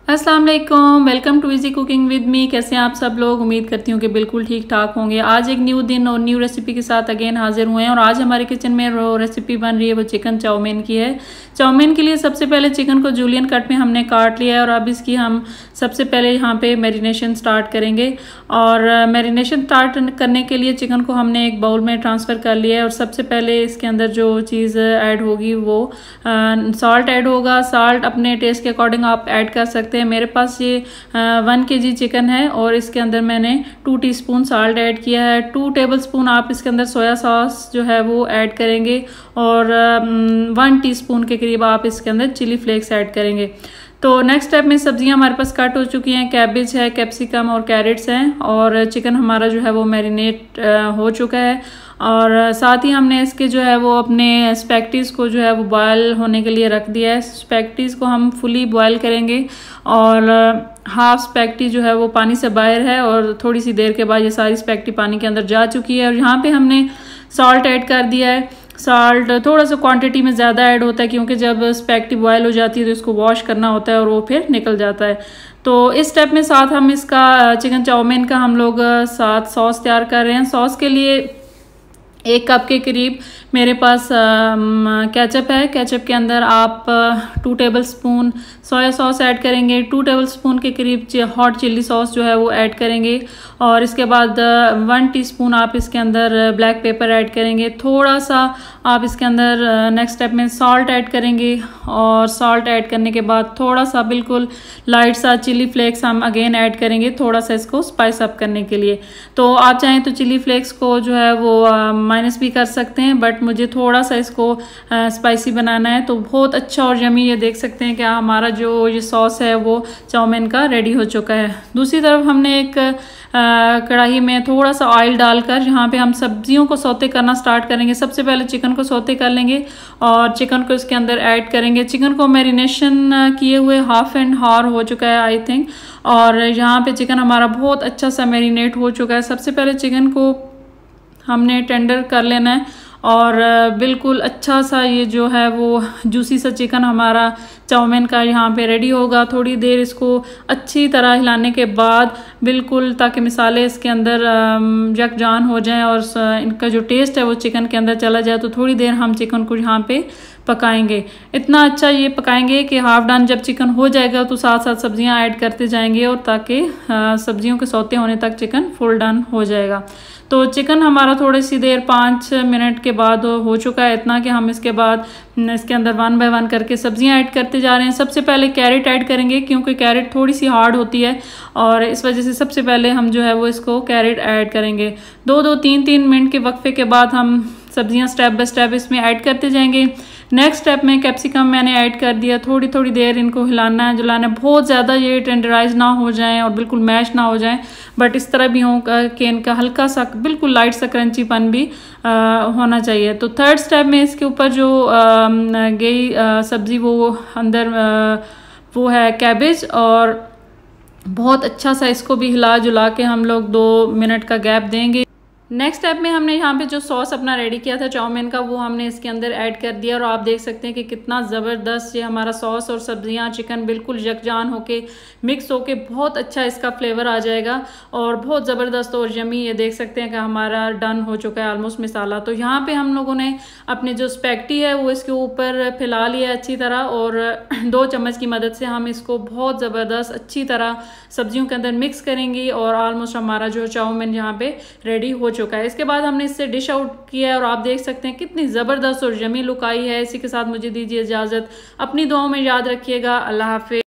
अस्सलाम वालेकुम, welcome to easy cooking with me. कैसे हैं आप सब लोग? उम्मीद करती हूँ कि बिल्कुल ठीक ठाक होंगे। आज एक न्यू दिन और न्यू रेसिपी के साथ अगेन हाजिर हुए हैं और आज हमारे किचन में जो रेसिपी बन रही है वो चिकन चाउमीन की है। चाउमीन के लिए सबसे पहले चिकन को जूलियन कट में हमने काट लिया है और अब इसकी हम सबसे पहले यहाँ पे मैरिनेशन स्टार्ट करेंगे। और मैरिनेशन स्टार्ट करने के लिए चिकन को हमने एक बाउल में ट्रांसफ़र कर लिया है और सबसे पहले इसके अंदर जो चीज़ ऐड होगी वो सॉल्ट ऐड होगा। सॉल्ट अपने टेस्ट के अकॉर्डिंग आप ऐड कर सकते हैं। मेरे पास ये 1 kg चिकन है और इसके अंदर मैंने 2 टीस्पून सॉल्ट ऐड किया है। 2 टेबलस्पून आप इसके अंदर सोया सॉस जो है वो ऐड करेंगे और 1 टीस्पून के करीब आप इसके अंदर चिली फ्लेक्स ऐड करेंगे। तो नेक्स्ट स्टेप में सब्जियां हमारे पास कट हो चुकी हैं। कैबेज है, कैप्सिकम और कैरेट्स हैं और चिकन हमारा जो है वो मैरिनेट हो चुका है। और साथ ही हमने इसके जो है वो अपने स्पैगेटीज़ को जो है वो बॉयल होने के लिए रख दिया है। स्पैगेटीज़ को हम फुली बॉयल करेंगे और हाफ स्पैगेटी जो है वो पानी से बाहर है और थोड़ी सी देर के बाद ये सारी स्पैगेटी पानी के अंदर जा चुकी है। और यहाँ पे हमने सॉल्ट ऐड कर दिया है। सॉल्ट थोड़ा सा क्वांटिटी में ज़्यादा ऐड होता है क्योंकि जब स्पैगेटी बॉयल हो जाती है तो इसको वॉश करना होता है और वो फिर निकल जाता है। तो इस स्टेप में साथ हम इसका चिकन चाउमीन का हम लोग साथ सॉस तैयार कर रहे हैं। सॉस के लिए 1 कप के करीब मेरे पास केचप है। केचप के अंदर आप 2 टेबलस्पून सोया सॉस ऐड करेंगे, 2 टेबलस्पून के करीब हॉट चिल्ली सॉस जो है वो ऐड करेंगे और इसके बाद 1 टीस्पून आप इसके अंदर ब्लैक पेपर ऐड करेंगे। थोड़ा सा आप इसके अंदर नेक्स्ट स्टेप में सॉल्ट ऐड करेंगे और सॉल्ट ऐड करने के बाद थोड़ा सा बिल्कुल लाइट सा चिली फ्लेक्स हम अगेन ऐड करेंगे थोड़ा सा इसको स्पाइस अप करने के लिए। तो आप चाहें तो चिली फ्लेक्स को जो है वो माइनस भी कर सकते हैं, बट मुझे थोड़ा सा इसको स्पाइसी बनाना है। तो बहुत अच्छा और यमी ये देख सकते हैं कि हमारा जो ये सॉस है वो चाउमीन का रेडी हो चुका है। दूसरी तरफ हमने एक कढ़ाई में थोड़ा सा ऑयल डालकर यहाँ पे हम सब्जियों को सौते करना स्टार्ट करेंगे। सबसे पहले चिकन को सौते कर लेंगे और चिकन को इसके अंदर ऐड करेंगे। चिकन को मैरिनेशन किए हुए हाफ एंड हावर हो चुका है आई थिंक, और यहाँ पे चिकन हमारा बहुत अच्छा सा मैरिनेट हो चुका है। सबसे पहले चिकन को हमने टेंडर कर लेना है और बिल्कुल अच्छा सा ये जो है वो जूसी सा चिकन हमारा चाउमीन का यहाँ पे रेडी होगा। थोड़ी देर इसको अच्छी तरह हिलाने के बाद बिल्कुल ताकि मसाले इसके अंदर यकजान हो जाएं और इनका जो टेस्ट है वो चिकन के अंदर चला जाए। तो थोड़ी देर हम चिकन को यहाँ पे पकाएंगे। इतना अच्छा ये पकाएंगे कि हाफ डन जब चिकन हो जाएगा तो साथ साथ सब्जियां ऐड करते जाएंगे और ताकि सब्जियों के सौते होने तक चिकन फुल डन हो जाएगा। तो चिकन हमारा थोड़ी सी देर 5 मिनट के बाद हो चुका है, इतना कि हम इसके बाद इसके अंदर 1 बाय 1 करके सब्जियां ऐड करते जा रहे हैं। सबसे पहले कैरेट ऐड करेंगे क्योंकि कैरेट थोड़ी सी हार्ड होती है और इस वजह से सबसे पहले हम जो है वो इसको कैरेट ऐड करेंगे। 2-2, 3-3 मिनट के वक्फे के बाद हम सब्जियां स्टेप बाय स्टेप इसमें ऐड करते जाएंगे। नेक्स्ट स्टेप में कैप्सिकम मैंने ऐड कर दिया। थोड़ी थोड़ी देर इनको हिलाना है जुलाना है, बहुत ज़्यादा ये टेंडराइज ना हो जाएं और बिल्कुल मैश ना हो जाएं, बट इस तरह भी हो कि इनका हल्का सा बिल्कुल लाइट सा क्रंचीपन भी होना चाहिए। तो थर्ड स्टेप में इसके ऊपर जो गई सब्ज़ी वो अंदर वो है कैबेज और बहुत अच्छा सा इसको भी हिला जुला के हम लोग 2 मिनट का गैप देंगे। नेक्स्ट स्टेप में हमने यहाँ पे जो सॉस अपना रेडी किया था चाउमीन का वो हमने इसके अंदर ऐड कर दिया और आप देख सकते हैं कि कितना ज़बरदस्त ये हमारा सॉस और सब्जियाँ चिकन बिल्कुल यकजान होके मिक्स होके बहुत अच्छा इसका फ्लेवर आ जाएगा और बहुत ज़बरदस्त और यमी ये देख सकते हैं कि हमारा डन हो चुका है ऑलमोस्ट मसाला। तो यहाँ पे हम लोगों ने अपने जो स्पैगेटी है वो इसके ऊपर फैला लिया अच्छी तरह और 2 चम्मच की मदद से हम इसको बहुत ज़बरदस्त अच्छी तरह सब्जियों के अंदर मिक्स करेंगे और ऑलमोस्ट हमारा जो चाउमीन यहाँ पे रेडी हो चुका है। इसके बाद हमने इससे डिश आउट किया है और आप देख सकते हैं कितनी ज़बरदस्त और यमी लुक आई है। इसी के साथ मुझे दीजिए इजाज़त। अपनी दुआओं में याद रखिएगा। अल्लाह हाफिज़।